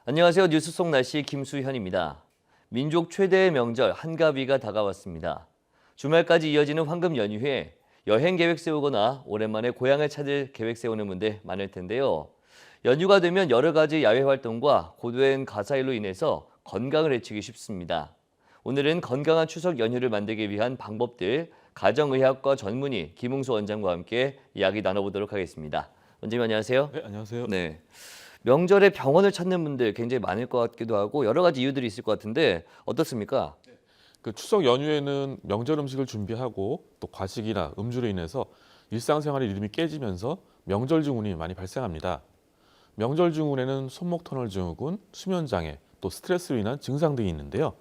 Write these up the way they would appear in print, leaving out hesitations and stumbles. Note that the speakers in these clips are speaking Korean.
안녕하세요. 뉴스 속 날씨 김수현입니다. 민족 최대의 명절 한가위가 다가왔습니다. 주말까지 이어지는 황금 연휴에 여행 계획 세우거나 오랜만에 고향을 찾을 계획 세우는 분들 많을 텐데요. 연휴가 되면 여러 가지 야외 활동과 고된 가사일로 인해서 건강을 해치기 쉽습니다. 오늘은 건강한 추석 연휴를 만들기 위한 방법들, 가정의학과 전문의 김웅수 원장과 함께 이야기 나눠보도록 하겠습니다. 원장님 안녕하세요. 네, 안녕하세요. 네. 명절에 병원을 찾는 분들 굉장히 많을 것 같기도 하고 여러 가지 이유들이 있을 것 같은데 어떻습니까? 그 추석 연휴에는 명절 음식을 준비하고 또 과식이나 음주로 인해서 일상생활의 리듬이 깨지면서 명절 증후군이 많이 발생합니다. 명절 증후군에는 손목 터널 증후군, 수면 장애, 또 스트레스로 인한 증상 등이 있는데요.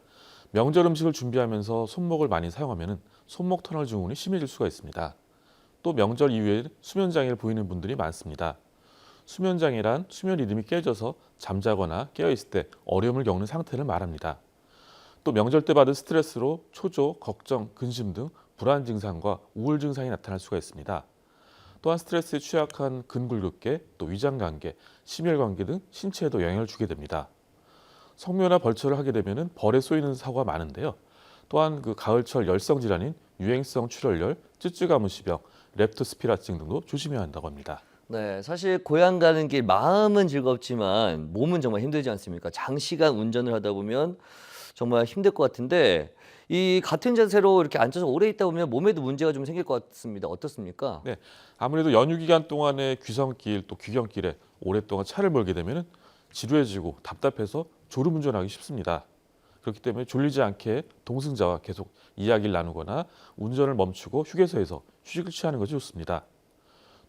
명절 음식을 준비하면서 손목을 많이 사용하면 손목 터널 증후군이 심해질 수가 있습니다. 또 명절 이후에 수면 장애를 보이는 분들이 많습니다. 수면 장애란 수면 리듬이 깨져서 잠자거나 깨어 있을 때 어려움을 겪는 상태를 말합니다. 또 명절 때 받은 스트레스로 초조, 걱정, 근심 등 불안 증상과 우울 증상이 나타날 수가 있습니다. 또한 스트레스에 취약한 근골격계, 또 위장관계, 심혈관계 등 신체에도 영향을 주게 됩니다. 성묘나 벌초를 하게 되면 벌에 쏘이는 사고가 많은데요. 또한 그 가을철 열성 질환인 유행성 출혈열, 쯔쯔가무시병, 렙토스피라증 등도 조심해야 한다고 합니다. 네, 사실 고향 가는 길 마음은 즐겁지만 몸은 정말 힘들지 않습니까? 장시간 운전을 하다 보면 정말 힘들 것 같은데 이 같은 자세로 이렇게 앉아서 오래 있다 보면 몸에도 문제가 좀 생길 것 같습니다. 어떻습니까? 네, 아무래도 연휴 기간 동안에 귀성길 또 귀경길에 오랫동안 차를 몰게 되면 지루해지고 답답해서 졸음운전하기 쉽습니다. 그렇기 때문에 졸리지 않게 동승자와 계속 이야기를 나누거나 운전을 멈추고 휴게소에서 휴식을 취하는 것이 좋습니다.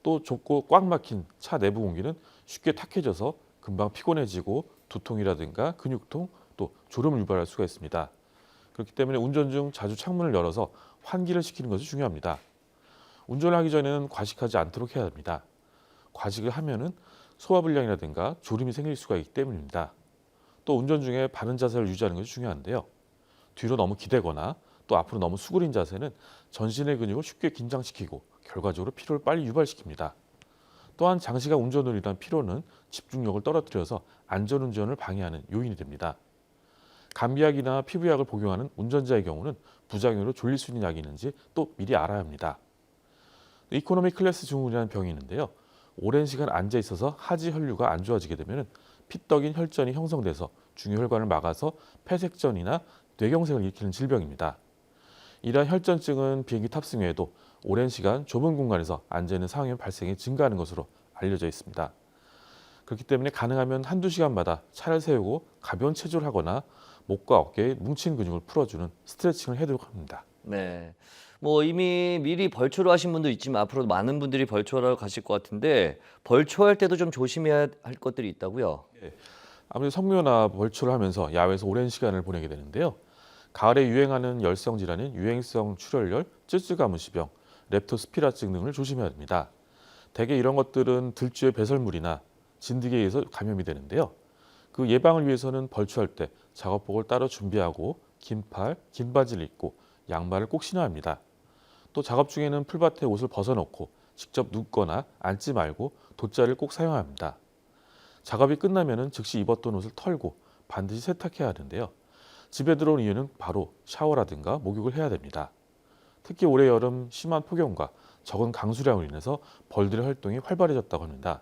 또 좁고 꽉 막힌 차 내부 공기는 쉽게 탁해져서 금방 피곤해지고 두통이라든가 근육통 또 졸음을 유발할 수가 있습니다. 그렇기 때문에 운전 중 자주 창문을 열어서 환기를 시키는 것이 중요합니다. 운전을 하기 전에는 과식하지 않도록 해야 합니다. 과식을 하면은 소화불량이라든가 졸음이 생길 수가 있기 때문입니다. 또 운전 중에 바른 자세를 유지하는 것이 중요한데요. 뒤로 너무 기대거나 또 앞으로 너무 수그린 자세는 전신의 근육을 쉽게 긴장시키고 결과적으로 피로를 빨리 유발시킵니다. 또한 장시간 운전으로 인한 피로는 집중력을 떨어뜨려서 안전운전을 방해하는 요인이 됩니다. 감기약이나 피부약을 복용하는 운전자의 경우는 부작용으로 졸릴 수 있는 약이 있는지 또 미리 알아야 합니다. 이코노미 클래스 증후군이라는 병이 있는데요. 오랜 시간 앉아 있어서 하지 혈류가 안 좋아지게 되면 피떡인 혈전이 형성돼서 중요혈관을 막아서 폐색전이나 뇌경색을 일으키는 질병입니다. 이러한 혈전증은 비행기 탑승 후에도 오랜 시간 좁은 공간에서 앉아있는 상황의 발생이 증가하는 것으로 알려져 있습니다. 그렇기 때문에 가능하면 한두 시간마다 차를 세우고 가벼운 체조를 하거나 목과 어깨에 뭉친 근육을 풀어주는 스트레칭을 해도록 합니다. 네. 뭐 이미 미리 벌초를 하신 분도 있지만 앞으로도 많은 분들이 벌초하러 가실 것 같은데 벌초할 때도 좀 조심해야 할 것들이 있다고요? 예, 아무래도 성묘나 벌초를 하면서 야외에서 오랜 시간을 보내게 되는데요. 가을에 유행하는 열성 질환인 유행성 출혈열, 쯔쯔가무시병, 렙토스피라증 등을 조심해야 합니다. 대개 이런 것들은 들쥐의 배설물이나 진드기에 의해서 감염이 되는데요. 그 예방을 위해서는 벌초할 때 작업복을 따로 준비하고 긴 팔, 긴 바지를 입고 양말을 꼭 신어야 합니다. 또 작업 중에는 풀밭에 옷을 벗어놓고 직접 눕거나 앉지 말고 돗자리를 꼭 사용해야 합니다. 작업이 끝나면 즉시 입었던 옷을 털고 반드시 세탁해야 하는데요. 집에 들어온 이유는 바로 샤워라든가 목욕을 해야 됩니다. 특히 올해 여름 심한 폭염과 적은 강수량으로 인해서 벌들의 활동이 활발해졌다고 합니다.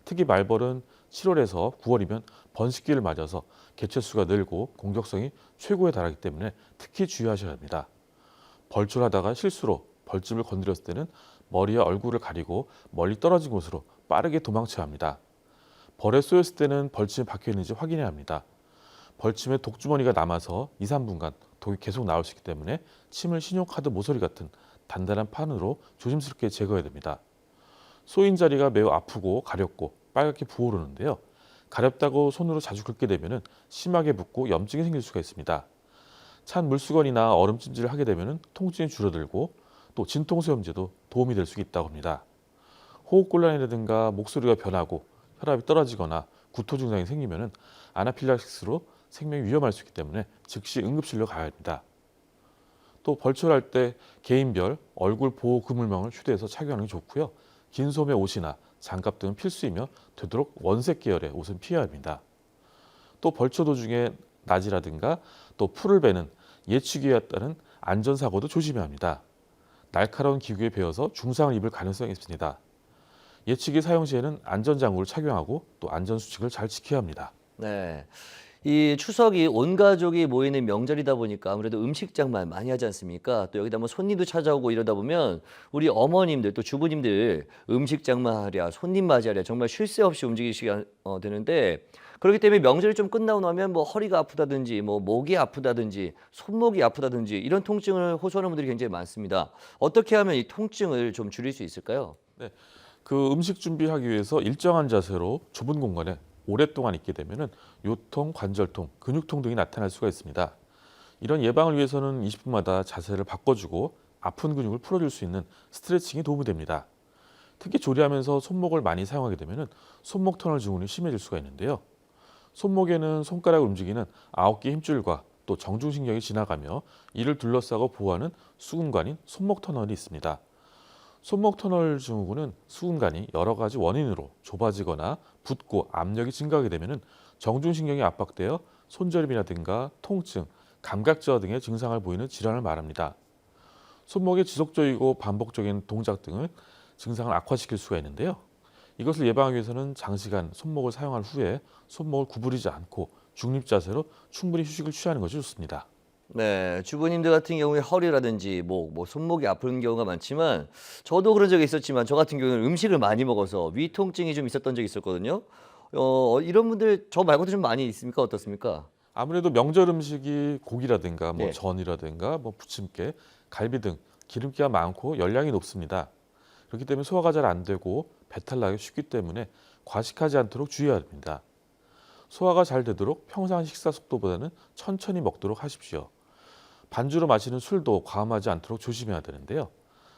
특히 말벌은 7월에서 9월이면 번식기를 맞아서 개체수가 늘고 공격성이 최고에 달하기 때문에 특히 주의하셔야 합니다. 벌초하다가 실수로 벌집을 건드렸을 때는 머리와 얼굴을 가리고 멀리 떨어진 곳으로 빠르게 도망쳐야 합니다. 벌에 쏘였을 때는 벌침이 박혀 있는지 확인해야 합니다. 벌침에 독주머니가 남아서 2, 3분간 독이 계속 나올 수 있기 때문에 침을 신용카드 모서리 같은 단단한 판으로 조심스럽게 제거해야 됩니다. 쏘인 자리가 매우 아프고 가렵고 빨갛게 부어오르는데요. 가렵다고 손으로 자주 긁게 되면 심하게 붓고 염증이 생길 수가 있습니다. 찬 물수건이나 얼음찜질을 하게 되면 통증이 줄어들고 또 진통소염제도 도움이 될 수 있다고 합니다. 호흡곤란이라든가 목소리가 변하고 혈압이 떨어지거나 구토 증상이 생기면 아나필락시스로 생명이 위험할 수 있기 때문에 즉시 응급실로 가야 합니다. 또 벌초할 때 개인별 얼굴 보호 그물망을 휴대해서 착용하는 게 좋고요. 긴 소매 옷이나 장갑 등은 필수이며 되도록 원색 계열의 옷은 피해야 합니다. 또 벌초 도중에 나지라든가 또 풀을 베는 예치기에 따른 안전사고도 조심해야 합니다. 날카로운 기구에 베어서 중상을 입을 가능성이 있습니다. 예치기 사용 시에는 안전장구를 착용하고 또 안전수칙을 잘 지켜야 합니다. 네. 이 추석이 온 가족이 모이는 명절이다 보니까 아무래도 음식장만 많이 하지 않습니까? 또 여기다 뭐 손님도 찾아오고 이러다 보면 우리 어머님들 또 주부님들 음식장만 하랴 손님 맞이하랴 정말 쉴 새 없이 움직이시게 되는데 그렇기 때문에 명절이 좀 끝나고 나면 뭐 허리가 아프다든지 뭐 목이 아프다든지 손목이 아프다든지 이런 통증을 호소하는 분들이 굉장히 많습니다. 어떻게 하면 이 통증을 좀 줄일 수 있을까요? 네, 그 음식 준비하기 위해서 일정한 자세로 좁은 공간에 오랫동안 있게 되면은 요통, 관절통, 근육통 등이 나타날 수가 있습니다. 이런 예방을 위해서는 20분마다 자세를 바꿔주고 아픈 근육을 풀어줄 수 있는 스트레칭이 도움이 됩니다. 특히 조리하면서 손목을 많이 사용하게 되면은 손목 터널 증후군이 심해질 수가 있는데요. 손목에는 손가락을 움직이는 9개 힘줄과 또 정중신경이 지나가며 이를 둘러싸고 보호하는 수근관인 손목 터널이 있습니다. 손목 터널 증후군은 수근관이 여러 가지 원인으로 좁아지거나 붓고 압력이 증가하게 되면 정중신경이 압박되어 손저림이라든가 통증, 감각 저하 등의 증상을 보이는 질환을 말합니다. 손목의 지속적이고 반복적인 동작 등을 증상을 악화시킬 수가 있는데요. 이것을 예방하기 위해서는 장시간 손목을 사용한 후에 손목을 구부리지 않고 중립 자세로 충분히 휴식을 취하는 것이 좋습니다. 네, 주부님들 같은 경우에 허리라든지 목, 뭐 손목이 아픈 경우가 많지만 저도 그런 적이 있었지만 저 같은 경우는 음식을 많이 먹어서 위 통증이 좀 있었던 적이 있었거든요. 이런 분들 저 말고도 좀 많이 있습니까? 어떻습니까? 아무래도 명절 음식이 고기라든가 뭐 네. 전이라든가 뭐 부침개, 갈비 등 기름기가 많고 열량이 높습니다. 그렇기 때문에 소화가 잘 안 되고 배탈 나기 쉽기 때문에 과식하지 않도록 주의해야 합니다. 소화가 잘 되도록 평상 식사 속도보다는 천천히 먹도록 하십시오. 반주로 마시는 술도 과음하지 않도록 조심해야 되는데요.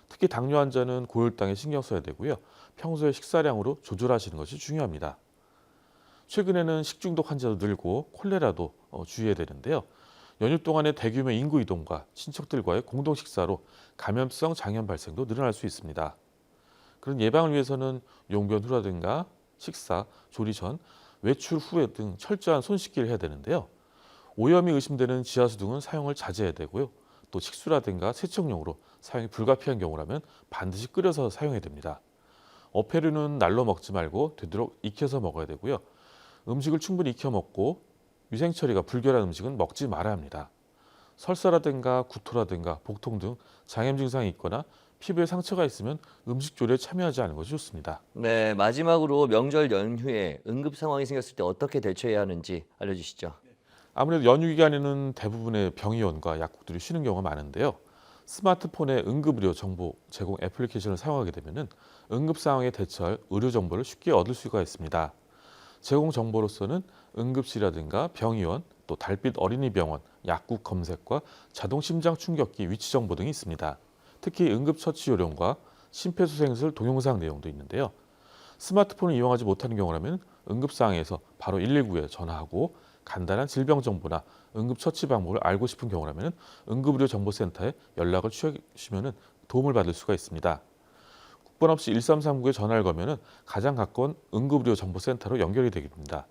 특히 당뇨 환자는 고혈당에 신경 써야 되고요. 평소에 식사량으로 조절하시는 것이 중요합니다. 최근에는 식중독 환자도 늘고 콜레라도 주의해야 되는데요. 연휴 동안의 대규모 인구 이동과 친척들과의 공동 식사로 감염성 장염 발생도 늘어날 수 있습니다. 그런 예방을 위해서는 용변 후라든가 식사, 조리 전, 외출 후에 등 철저한 손 씻기를 해야 되는데요. 오염이 의심되는 지하수 등은 사용을 자제해야 되고요. 또 식수라든가 세척용으로 사용이 불가피한 경우라면 반드시 끓여서 사용해야 됩니다. 어패류는 날로 먹지 말고 되도록 익혀서 먹어야 되고요. 음식을 충분히 익혀 먹고 위생 처리가 불결한 음식은 먹지 말아야 합니다. 설사라든가 구토라든가 복통 등 장염 증상이 있거나 피부에 상처가 있으면 음식 조리에 참여하지 않는 것이 좋습니다. 네, 마지막으로 명절 연휴에 응급 상황이 생겼을 때 어떻게 대처해야 하는지 알려주시죠. 아무래도 연휴 기간에는 대부분의 병의원과 약국들이 쉬는 경우가 많은데요. 스마트폰에 응급의료 정보 제공 애플리케이션을 사용하게 되면 응급 상황에 대처할 의료 정보를 쉽게 얻을 수가 있습니다. 제공 정보로서는 응급실이라든가 병의원, 또 달빛 어린이병원, 약국 검색과 자동 심장 충격기 위치 정보 등이 있습니다. 특히 응급처치 요령과 심폐소생술 동영상 내용도 있는데요. 스마트폰을 이용하지 못하는 경우라면 응급 상황에서 바로 119에 전화하고 간단한 질병 정보나 응급처치 방법을 알고 싶은 경우라면 응급의료 정보센터에 연락을 취하시면 도움을 받을 수가 있습니다. 국번 없이 1339에 전화를 걸면 가장 가까운 응급의료 정보센터로 연결이 되게 됩니다.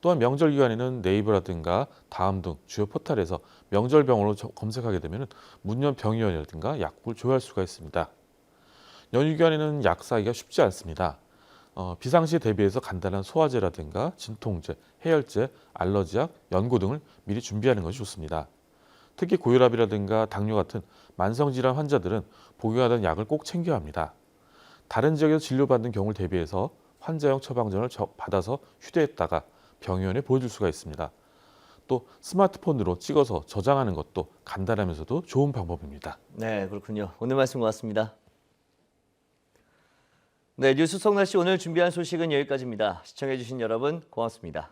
또한 명절 기간에는 네이버라든가 다음 등 주요 포털에서 명절병원으로 검색하게 되면 문연 병의원이라든가 약국을 조회할 수가 있습니다. 연휴 기간에는 약 사기가 쉽지 않습니다. 비상시에 대비해서 간단한 소화제라든가 진통제, 해열제, 알러지약, 연고 등을 미리 준비하는 것이 좋습니다. 특히 고혈압이라든가 당뇨 같은 만성질환 환자들은 복용하던 약을 꼭 챙겨야 합니다. 다른 지역에서 진료받는 경우를 대비해서 환자용 처방전을 받아서 휴대했다가 병의원에 보여줄 수가 있습니다. 또 스마트폰으로 찍어서 저장하는 것도 간단하면서도 좋은 방법입니다. 네, 그렇군요. 오늘 말씀 고맙습니다. 네, 뉴스 속날씨 오늘 준비한 소식은 여기까지입니다. 시청해주신 여러분 고맙습니다.